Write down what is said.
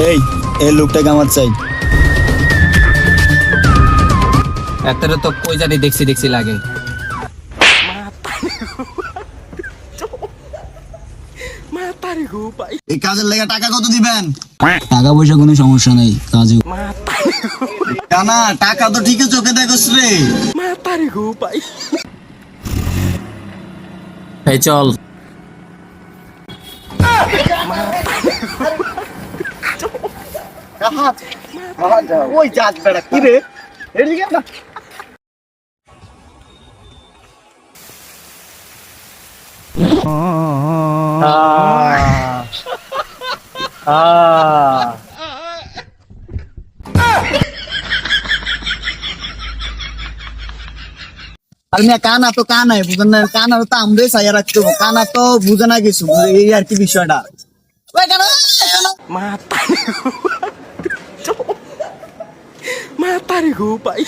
এই লোকটাকে আমার চাই। এতটা তো কই জানি দেখছি লাগে। এই কাজের লেগে টাকা কত দিবেন? টাকা পয়সা কোনো সমস্যা নেই, কাজে না টাকা তো ঠিকই চোখে দেখোস রে। এই চল। ওই যাস বেড়া কি রে এদিকে না। আর মিয়া কানা তো কানাই বুঝেন না, কানা তো আমরাই চাইয়া রাখতে হবে, কানা তো বুঝে না কিছু, এই আর কি বিষয়টা। ওই কানা Mata nih gue, Pak.